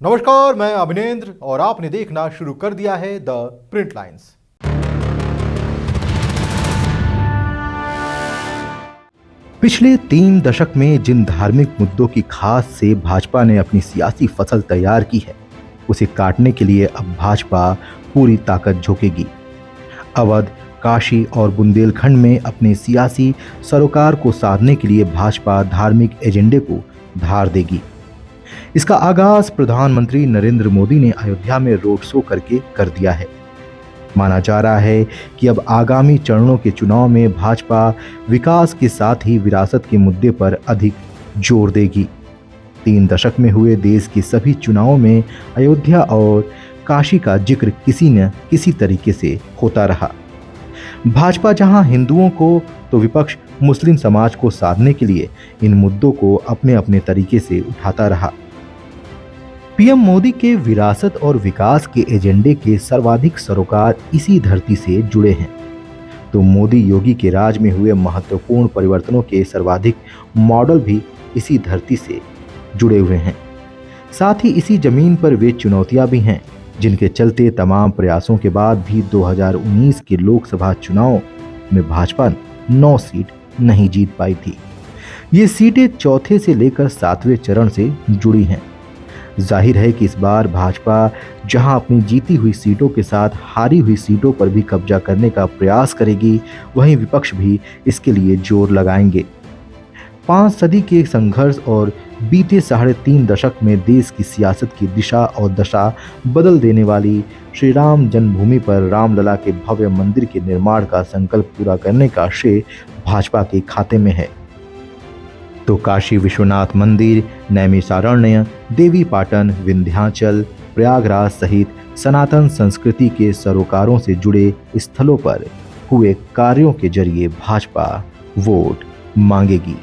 नमस्कार, मैं अभिनेंद्र और आपने देखना शुरू कर दिया है द प्रिंट लाइन्स। पिछले 3 दशक में जिन धार्मिक मुद्दों की खास से भाजपा ने अपनी सियासी फसल तैयार की है, उसे काटने के लिए अब भाजपा पूरी ताकत झोंकेगी। अवध, काशी और बुंदेलखंड में अपने सियासी सरोकार को साधने के लिए भाजपा धार्मिक एजेंडे को धार देगी। इसका आगाज प्रधानमंत्री नरेंद्र मोदी ने अयोध्या में रोड शो करके कर दिया है। माना जा रहा है कि अब आगामी चरणों के चुनाव में भाजपा विकास के साथ ही विरासत के मुद्दे पर अधिक जोर देगी। 3 दशक में हुए देश के सभी चुनावों में अयोध्या और काशी का जिक्र किसी न किसी तरीके से होता रहा। भाजपा जहां हिंदुओं को तो विपक्ष मुस्लिम समाज को साधने के लिए इन मुद्दों को अपने अपने तरीके से उठाता रहा। पीएम मोदी के विरासत और विकास के एजेंडे के सर्वाधिक सरोकार इसी धरती से जुड़े हैं, तो मोदी योगी के राज में हुए महत्वपूर्ण परिवर्तनों के सर्वाधिक मॉडल भी इसी धरती से जुड़े हुए हैं। साथ ही इसी जमीन पर वे चुनौतियां भी हैं जिनके चलते तमाम प्रयासों के बाद भी 2019 के लोकसभा चुनाव में भाजपा 9 सीट नहीं जीत पाई थी। ये सीटें चौथे से लेकर 7वें चरण से जुड़ी हैं। जाहिर है कि इस बार भाजपा जहां अपनी जीती हुई सीटों के साथ हारी हुई सीटों पर भी कब्जा करने का प्रयास करेगी, वहीं विपक्ष भी इसके लिए जोर लगाएंगे। 5 सदी के संघर्ष और बीते 3.5 दशक में देश की सियासत की दिशा और दशा बदल देने वाली श्री राम जन्मभूमि पर रामलला के भव्य मंदिर के निर्माण का संकल्प पूरा करने का श्रेय भाजपा के खाते में है। तो काशी विश्वनाथ मंदिर, नैमिषारण्य, देवी पाटन, विंध्याचल, प्रयागराज सहित सनातन संस्कृति के सरोकारों से जुड़े स्थलों पर हुए कार्यों के जरिए भाजपा वोट मांगेगी।